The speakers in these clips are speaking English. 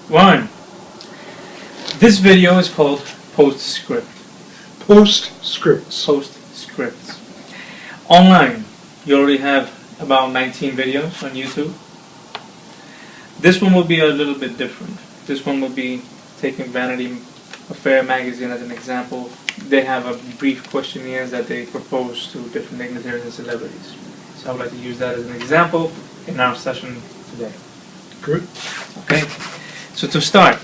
One. This video is called Postscript. Postscripts. Postscripts. Online, you already have about 19 videos on YouTube. This one will be a little bit different. This one will be taking Vanity Fair magazine as an example. They have a brief questionnaires that they propose to different dignitaries and celebrities. So I would like to use that as an example in our session today. Good. Okay. So to start,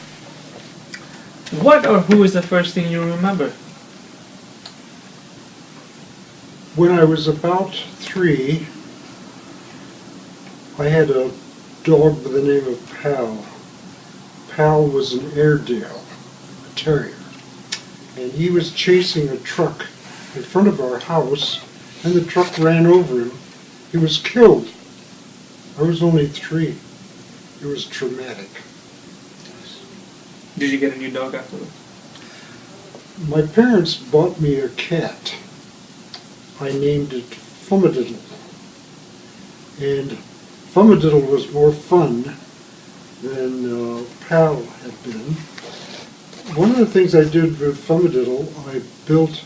what or who is the first thing you remember? When I was about 3, I had a dog by the name of Pal. Pal was an Airedale, a terrier. And he was chasing a truck in front of our house, and the truck ran over him. He was killed. I was only 3. It was traumatic. Did you get a new dog afterwards? My parents bought me a cat. I named it Fumadiddle. And Fumadiddle was more fun than Pal had been. One of the things I did with Fumadiddle, I built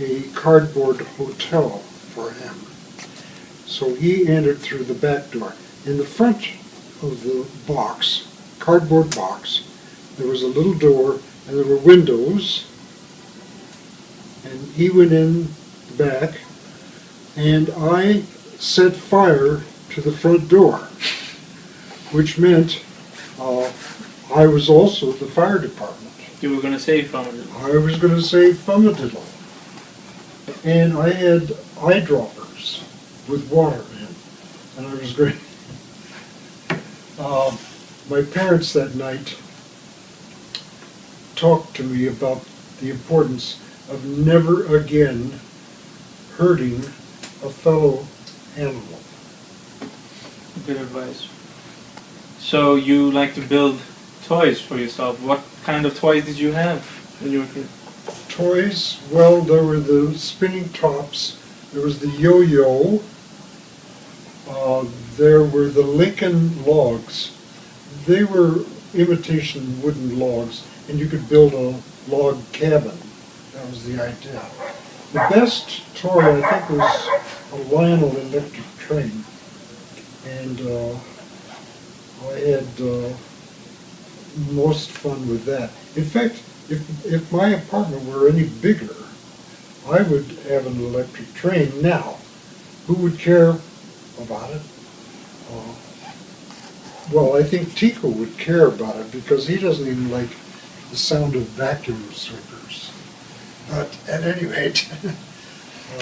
a cardboard hotel for him. So he entered through the back door. In the front of the box, cardboard box, there was a little door and there were windows. And he went in the back and I set fire to the front door, which meant I was also the fire department. You were going to save Fumadiddle. I was going to save Fumadiddle. And I had eyedroppers with water in. And I was going my parents that night talked to me about the importance of never again hurting a fellow animal. Good advice. So you like to build toys for yourself. What kind of toys did you have when you were a kid? Toys, well, there were the spinning tops, there was the yo-yo, there were the Lincoln logs. They were imitation wooden logs, and you could build a log cabin. That was the idea. The best toy, I think, was a Lionel electric train. And I had most fun with that. In fact, if my apartment were any bigger, I would have an electric train. Now, who would care about it? Well, I think Tico would care about it because he doesn't even like the sound of vacuum sweepers. But at any rate...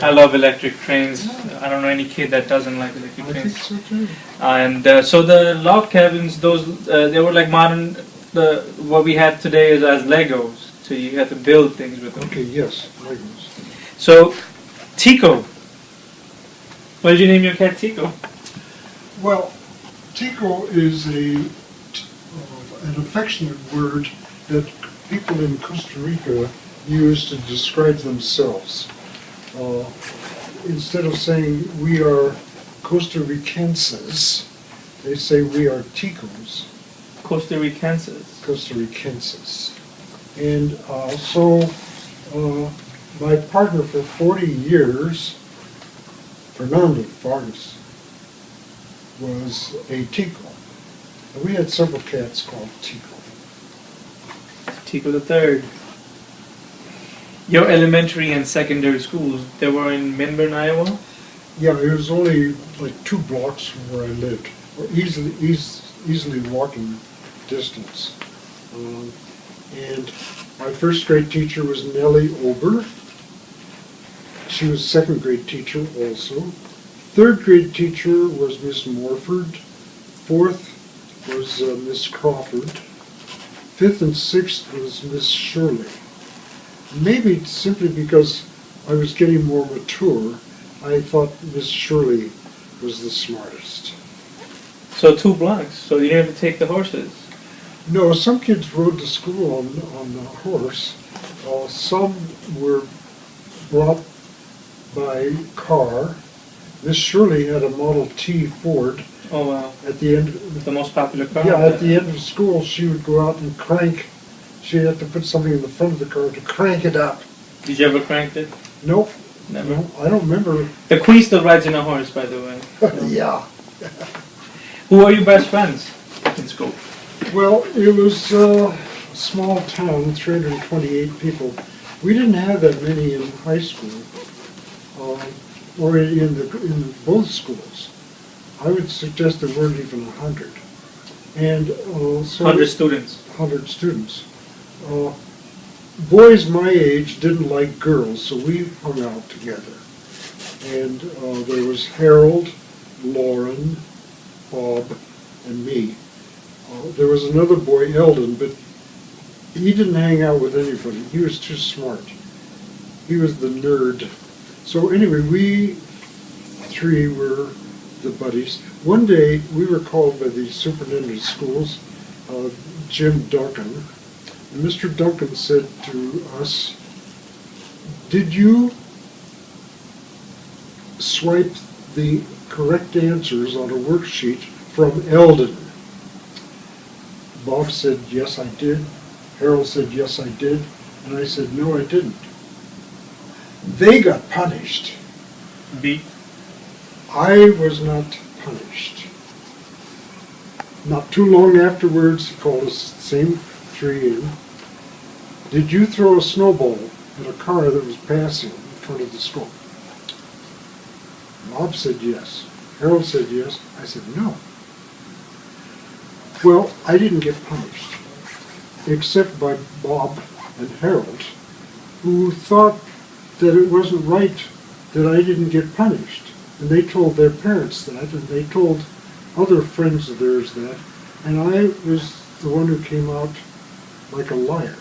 I love electric trains. I don't know any kid that doesn't like electric trains. I think so too. And so the log cabins, those they were like modern. What we have today is as Legos. So you have to build things with them. Okay, yes, Legos. So Tico. Why did you name your cat Tico? Well, Tico is an affectionate word that people in Costa Rica use to describe themselves. Instead of saying we are Costa Ricenses, they say we are Ticos. Costa Ricenses. Costa Ricenses. And so my partner for 40 years, Fernando Vargas, was a Tico. And we had several cats called Tico. Tico the Third. Your elementary and secondary schools, they were in Minburn, Iowa? Yeah, it was only like 2 blocks from where I lived, or easily walking distance. And my first grade teacher was Nellie Ober. She was second grade teacher also. Third grade teacher was Miss Morford. Fourth was Miss Crawford. Fifth and sixth was Miss Shirley. Maybe simply because I was getting more mature, I thought Miss Shirley was the smartest. So 2 blocks, so you didn't have to take the horses? No, some kids rode to school on the horse. Some were brought by car, Miss Shirley had a Model T Ford. Oh wow. At the end, The most popular car? yeah, at the end of school, she would go out and crank. She had to put something in the front of the car to crank it up. Did you ever crank it? Nope. Never. No, I don't remember. The Queen still rides in a horse, by the way. Yeah. Who are your best friends in school? Well, it was a small town, 328 people. We didn't have that many in high school, or in both schools. I would suggest there weren't even 100. And so 100 students. 100 students. Boys my age didn't like girls, so we hung out together. And there was Harold, Lauren, Bob, and me. There was another boy, Eldon, but he didn't hang out with anybody. He was too smart. He was the nerd. So anyway, we three were the buddies. One day, we were called by the superintendent of schools, Jim Duncan. And Mr. Duncan said to us, "Did you swipe the correct answers on a worksheet from Eldon?" Bob said, "Yes, I did." Harold said, "Yes, I did." And I said, "No, I didn't." They got punished. B. I was not punished. Not too long afterwards, he called us, same three in. "Did you throw a snowball at a car that was passing in front of the school?" Bob said yes. Harold said yes. I said no. Well, I didn't get punished, except by Bob and Harold, who thought that it wasn't right that I didn't get punished. And they told their parents that, and they told other friends of theirs that, and I was the one who came out like a liar.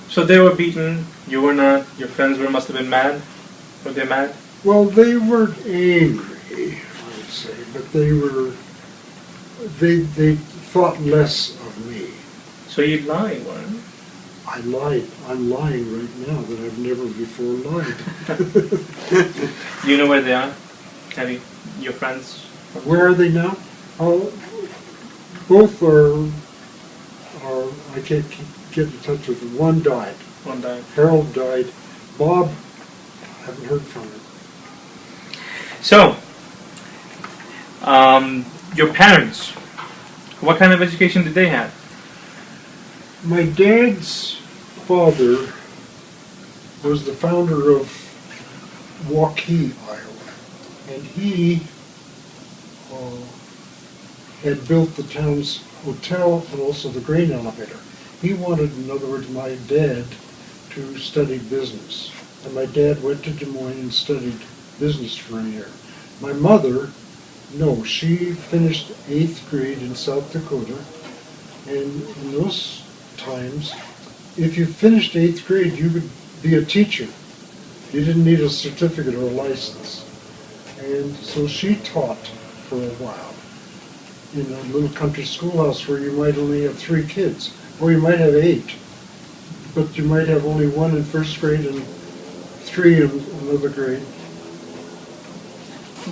So they were beaten, you were not, your friends must have been mad? Were they mad? Well, they weren't angry, I would say, but they thought less of me. So you lied, weren't you? I lied. I'm lying right now that I've never before lied. You know where they are? Have you, your friends? Where are they now? Both are, I can't get in touch with them. One died. One died. Harold died. Bob, I haven't heard from him. So, your parents, what kind of education did they have? My dad's father was the founder of Waukee, Iowa, and he had built the town's hotel and also the grain elevator. He wanted, in other words, my dad to study business. And my dad went to Des Moines and studied business for a year. My mother, no, she finished 8th grade in South Dakota, and in those times, if you finished 8th grade, you could be a teacher. You didn't need a certificate or a license. And so she taught for a while in a little country schoolhouse where you might only have 3 kids, or you might have 8, but you might have only 1 in 1st grade and 3 in another grade.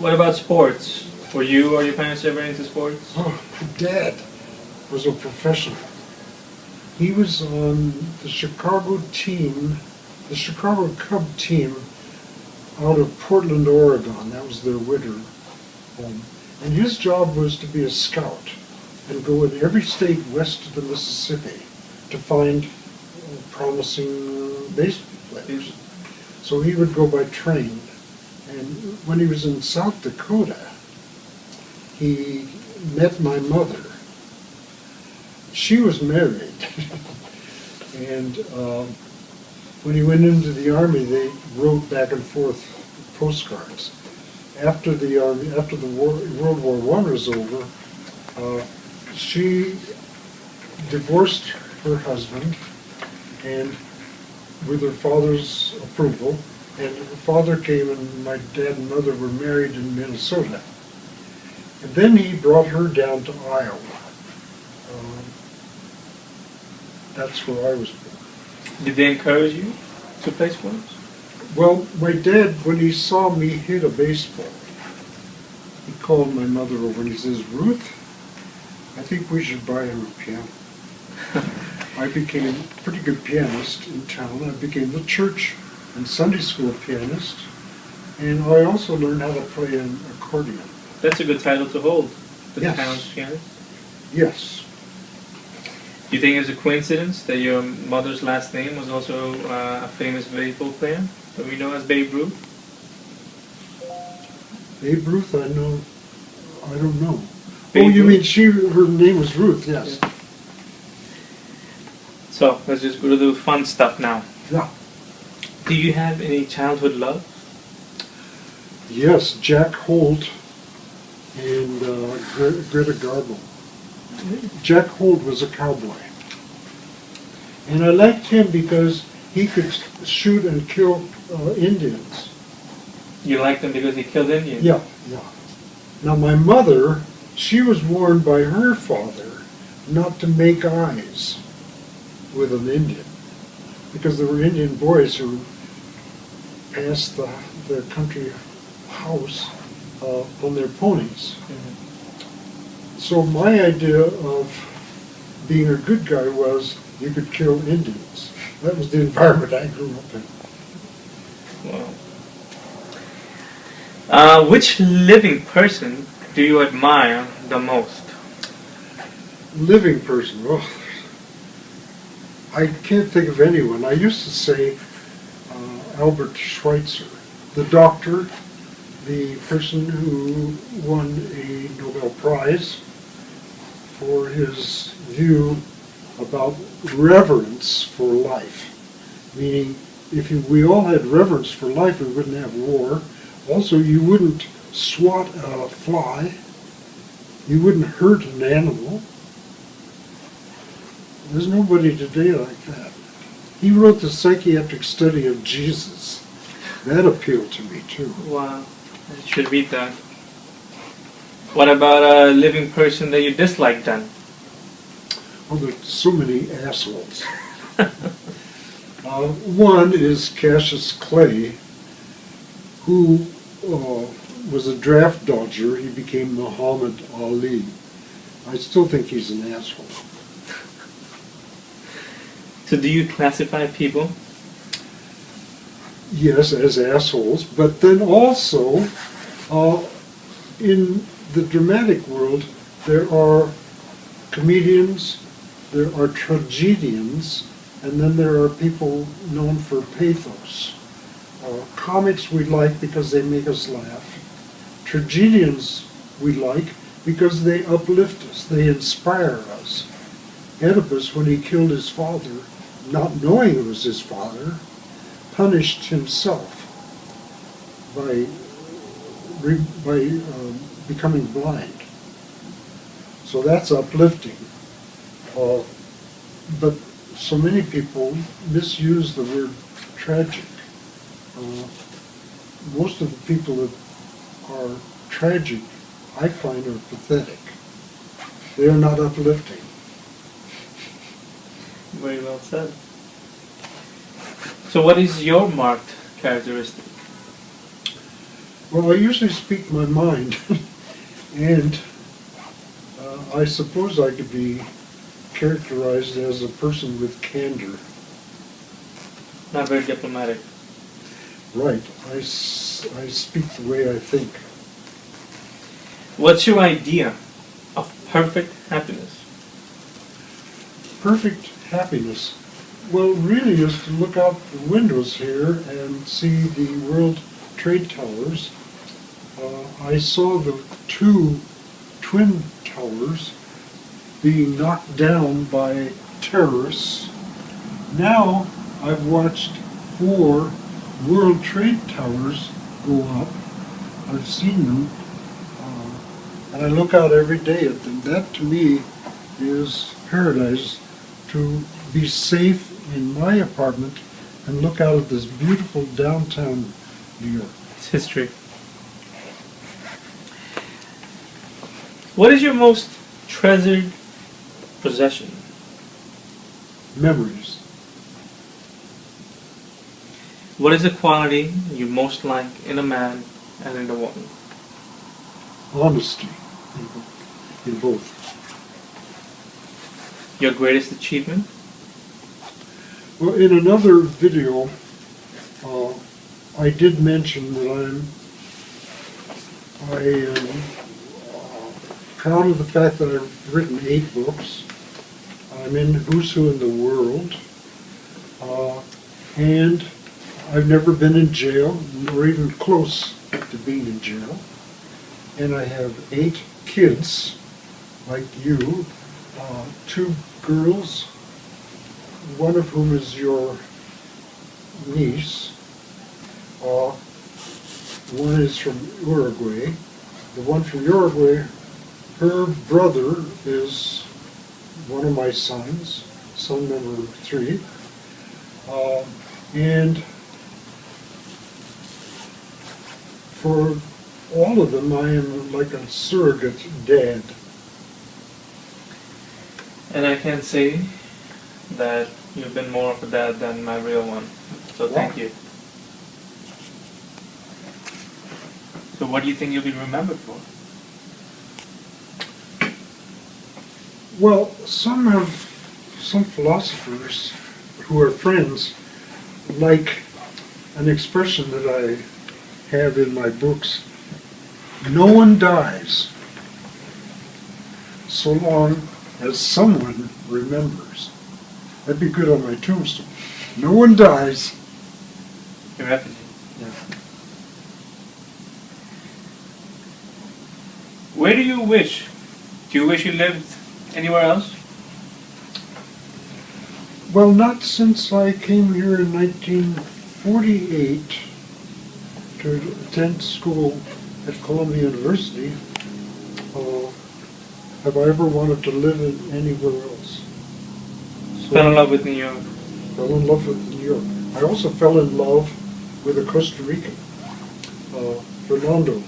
What about sports? Were you or your parents ever into sports? Oh, my dad was a professional. He was on the Chicago team, the Chicago Cub team out of Portland, Oregon. That was their winter home. And his job was to be a scout and go in every state west of the Mississippi to find promising baseball players. So he would go by train. And when he was in South Dakota, he met my mother. She was married. And when he went into the Army, they wrote back and forth postcards. After the World War I was over, she divorced her husband, and with her father's approval, and her father came and my dad and mother were married in Minnesota. And then he brought her down to Iowa. That's where I was born. Did they encourage you to play sports? Well, my dad, when he saw me hit a baseball, he called my mother over and he says, "Ruth, I think we should buy her a piano." I became a pretty good pianist in town. I became the church and Sunday school pianist, and I also learned how to play an accordion. That's a good title to hold. The Yes. town's pianist. Yes. Do you think it's a coincidence that your mother's last name was also a famous baseball player that we know as Babe Ruth? Babe Ruth, I don't know. Babe You Ruth? mean her name was Ruth, yes. Yeah. So, let's just go to the fun stuff now. Yeah. Do you have any childhood love? Yes, Jack Holt and Greta Garbo. Jack Holt was a cowboy. And I liked him because he could shoot and kill Indians. You liked him because he killed Indians? Yeah, yeah. Now my mother, she was warned by her father not to make eyes with an Indian, because there were Indian boys who passed the country house on their ponies. Mhm. So my idea of being a good guy was you could kill Indians. That was the environment I grew up in. Wow. Which living person do you admire the most? Living person, I can't think of anyone. I used to say Albert Schweitzer, the doctor, the person who won a Nobel Prize for his view about reverence for life. Meaning, if we all had reverence for life, we wouldn't have war. Also, you wouldn't swat a fly. You wouldn't hurt an animal. There's nobody today like that. He wrote the psychiatric study of Jesus. That appealed to me too. Wow. I should read that. What about a living person that you dislike then? Oh, there's so many assholes. One is Cassius Clay, who was a draft dodger. He became Muhammad Ali. I still think he's an asshole. So do you classify people? Yes, as assholes, but then also in the dramatic world there are comedians, there are tragedians, and then there are people known for pathos. Comics we like because they make us laugh. Tragedians we like because they uplift us, they inspire us. Oedipus, when he killed his father, not knowing it was his father, punished himself by becoming blind. So that's uplifting. But so many people misuse the word tragic. Most of the people that are tragic, I find, are pathetic. They are not uplifting. Very well said. So what is your marked characteristic? Well, I usually speak my mind, and I suppose I could be characterized as a person with candor. Not very diplomatic. Right. I speak the way I think. What's your idea of perfect happiness? Perfect happiness. Well, really is to look out the windows here and see the World Trade Towers. I saw the two twin towers being knocked down by terrorists. Now I've watched 4 World Trade Towers go up. I've seen them, and I look out every day at them. That to me is paradise, to be safe in my apartment and look out at this beautiful downtown New York. It's history. What is your most treasured possession? Memories. What is the quality you most like in a man and in a woman? honesty in both. Your greatest achievement? Well, in another video, I did mention that I am proud of the fact that I've written 8 books. I'm in Who's Who in the World, and I've never been in jail, nor even close to being in jail. And I have 8 kids, like you, 2 girls, one of whom is your niece. One is from Uruguay. The one from Uruguay, her brother is one of my sons, son number 3. And for all of them, I am like a surrogate dad. And I can say that you've been more of a dad than my real one. So thank you. So what do you think you'll be remembered for? Well, some philosophers who are friends like an expression that I have in my books: no one dies so long as someone remembers. That'd be good on my tombstone. No one dies. Your effigy. Yeah. Where do you wish? Do you wish you lived anywhere else? Well, not since I came here in 1948 to attend school at Columbia University. Have I ever wanted to live anywhere else? So Fell in love with New York. Fell in love with New York. I also fell in love with a Costa Rican, Fernando,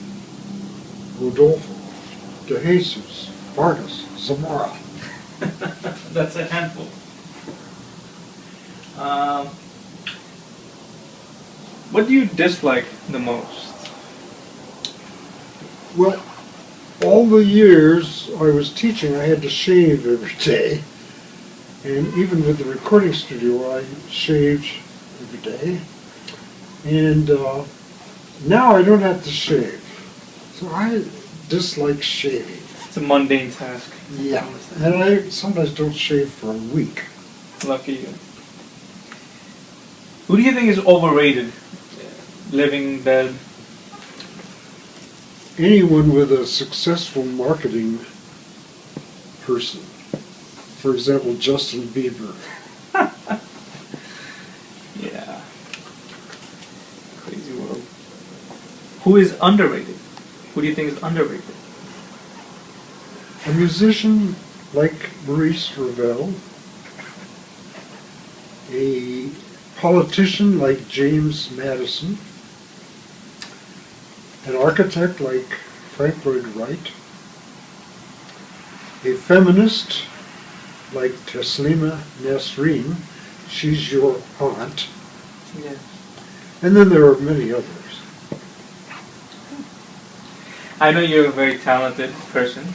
Rodolfo, De Jesus, Vargas, Zamora. That's a handful. What do you dislike the most? Well, all the years I was teaching, I had to shave every day. And even with the recording studio, I shaved every day. And now I don't have to shave. So I dislike shaving. It's a mundane task. Yeah. And I sometimes don't shave for a week. Lucky you. Who do you think is overrated? Living, dead? Anyone with a successful marketing person. For example, Justin Bieber. Yeah. Crazy world. Who is underrated? Who do you think is underrated? A musician like Maurice Ravel. A politician like James Madison. An architect like Frank Lloyd Wright. A feminist like Taslima Nasreen. She's your aunt. Yeah. And then there are many others. I know you're a very talented person,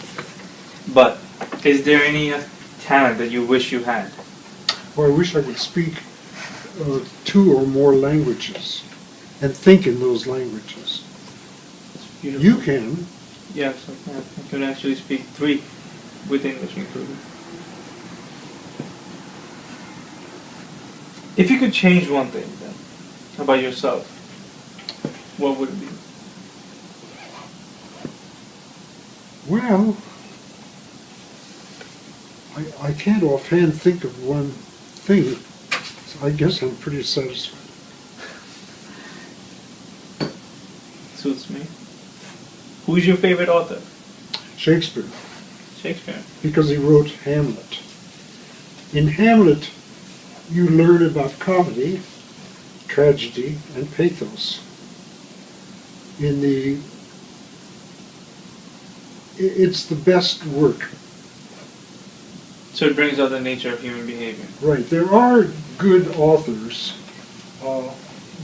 but is there any talent that you wish you had? Well, I wish I could speak 2 or more languages and think in those languages. Beautiful. You can. Yes, I can. I can actually speak 3 with English included. If you could change one thing then about yourself, what would it be? Well, I can't offhand think of one thing, so I guess I'm pretty satisfied. Suits me. Who's your favorite author? Shakespeare, Shakespeare. because he wrote Hamlet. In Hamlet, you learn about comedy, tragedy, and pathos. It's the best work. So it brings out the nature of human behavior. Right. There are good authors.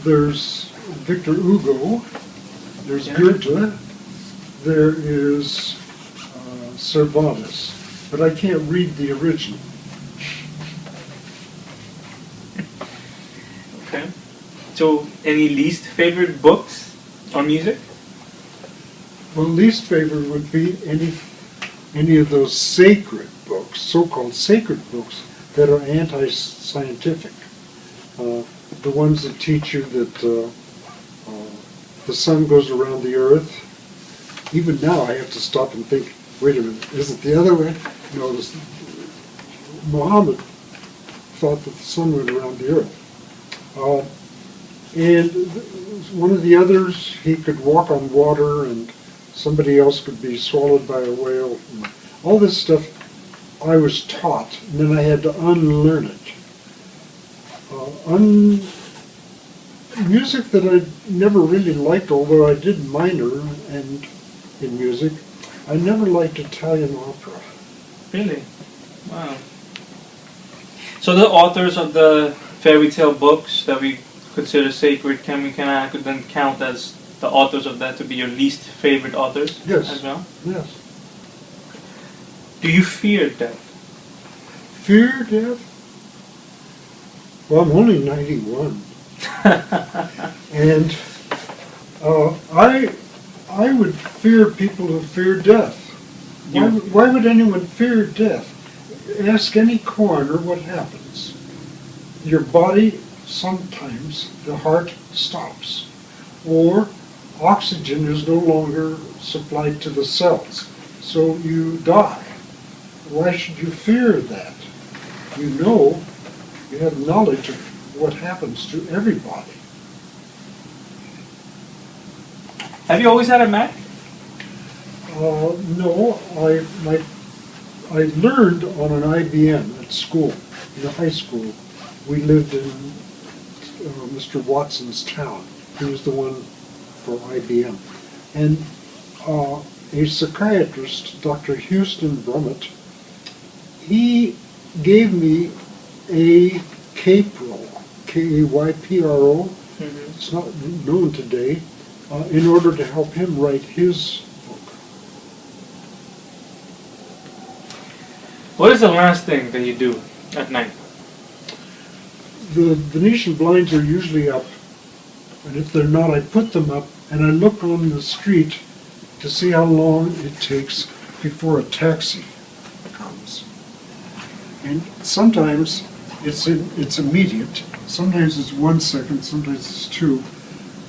There's Victor Hugo. There's Yeah. Goethe. there is Cervantes, but I can't read the original. Okay. So, any least favorite books or music? Well, least favorite would be any of those sacred books, so-called sacred books, that are anti-scientific. The ones that teach you that the sun goes around the earth. Even now I have to stop and think, wait a minute, is it the other way? No, Muhammad thought that the sun went around the earth. And one of the others, he could walk on water and somebody else could be swallowed by a whale. All this stuff I was taught, and then I had to unlearn it. Music that I never really liked, although I did minor and in music, I never liked Italian opera. Really? Wow. So the authors of the fairy tale books that we consider sacred, can we then count as the authors of that to be your least favorite authors? Yes. As well? Yes. Do you fear death? Fear death? Well, I'm only 91. And I would fear people who fear death. Why would anyone fear death? Ask any coroner what happens. Your body, sometimes the heart stops, or oxygen is no longer supplied to the cells, so you die. Why should you fear that? You know, you have knowledge of what happens to everybody. Have you always had a Mac? No, I learned on an IBM at school, in high school. We lived in Mr. Watson's town. He was the one for IBM. And a psychiatrist, Dr. Houston Brummett, he gave me a Kaypro, K-A-Y-P-R-O. Mm-hmm. It's not known today, in order to help him write his book. What is the last thing that you do at night? The Venetian blinds are usually up, and if they're not, I put them up, and I look on the street to see how long it takes before a taxi comes. And sometimes it's immediate. Sometimes it's 1 second, sometimes it's 2.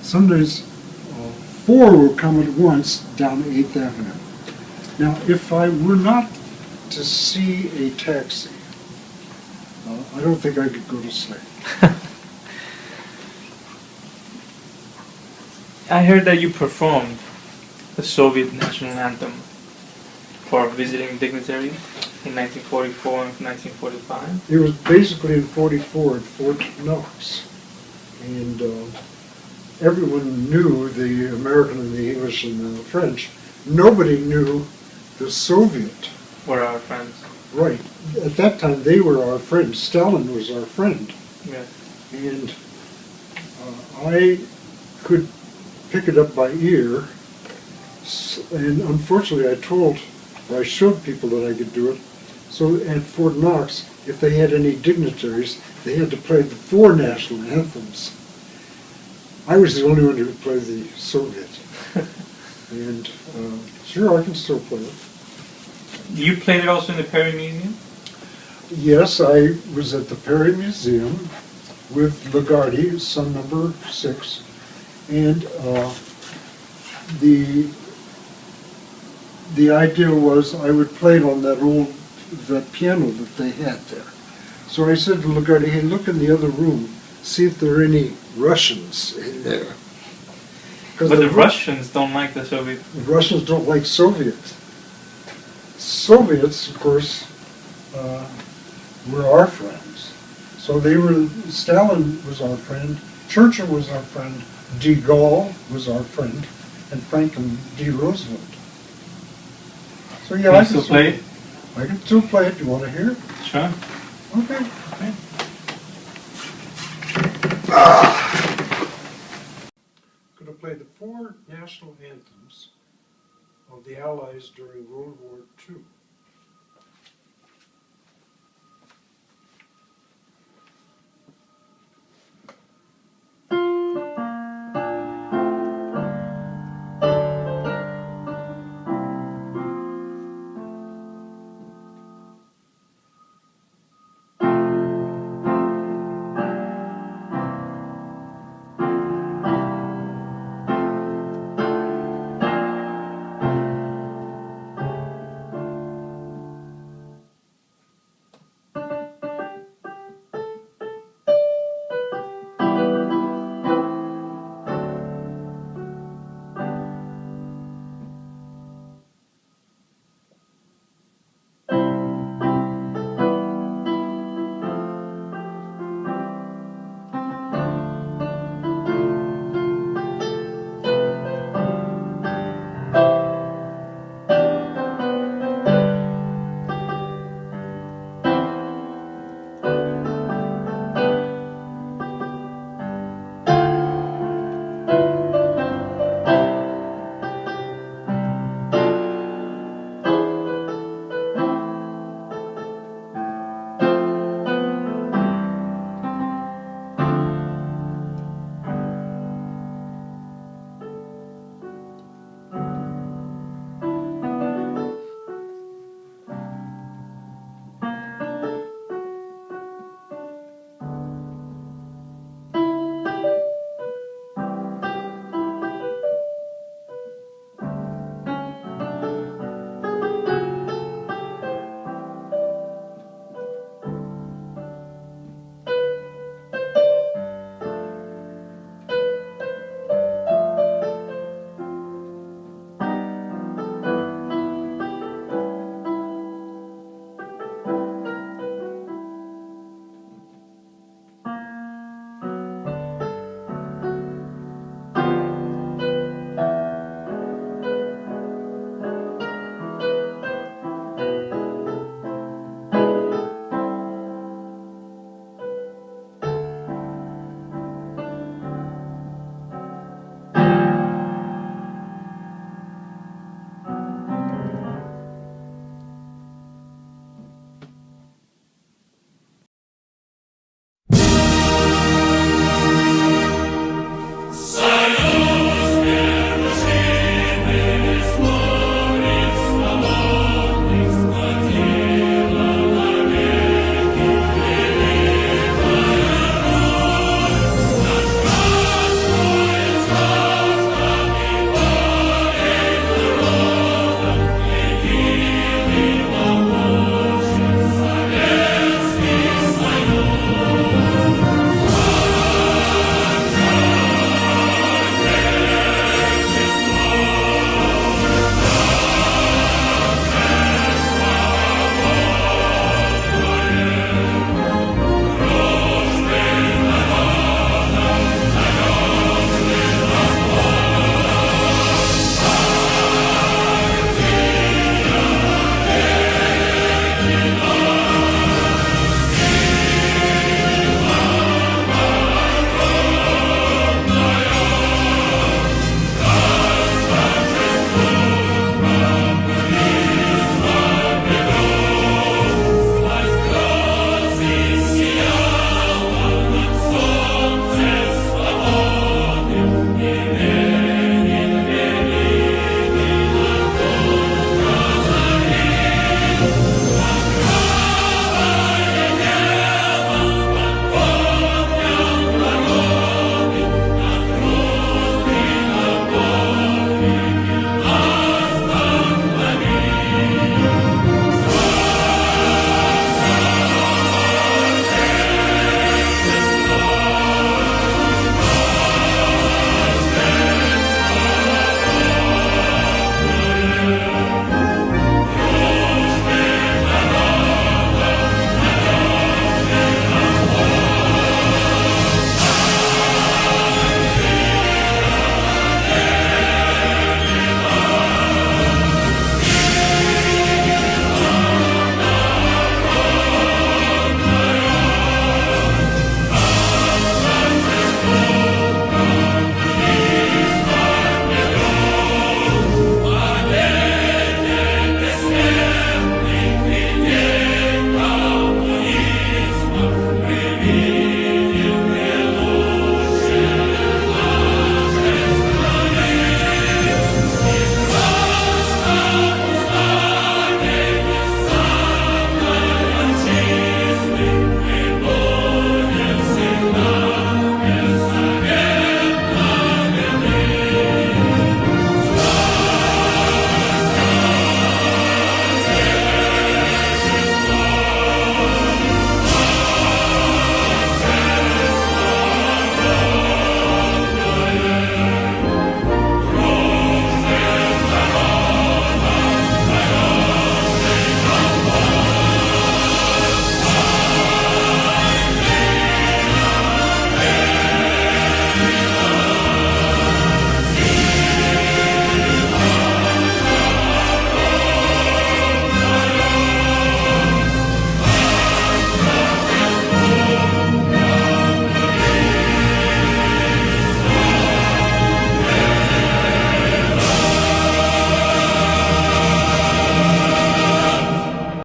Sometimes 4 will come at once down 8th Avenue. Now, if I were not to see a taxi, I don't think I could go to sleep. I heard that you performed the Soviet national anthem for visiting dignitaries in 1944 and 1945. It was basically in 44 at Fort Knox. And everyone knew the American and the English and the French. Nobody knew the Soviet. Were our friends. Right. At that time, they were our friends. Stalin was our friend. Yes. And I could pick it up by ear. And unfortunately, I showed people that I could do it. So at Fort Knox, if they had any dignitaries, they had to play the 4 national anthems. I was the only one who could play the Soviet. And sure, I can still play it. You played it also in the Perry Museum? Yes, I was at the Perry Museum with Lagarde, son number 6, and the idea was I would play it on that piano that they had there. So I said to Lagarde, hey, look in the other room, see if there are any Russians in there. But the Russians don't like the Soviet. The Russians don't like Soviets. Soviets, of course, were our friends. So Stalin was our friend, Churchill was our friend, de Gaulle was our friend, and Franklin D. Roosevelt. So yeah, Can you still play it? I can still play it. Do you want to hear it? Sure. Okay. Okay. I'm going to play the 4 national anthems of the Allies during World War II.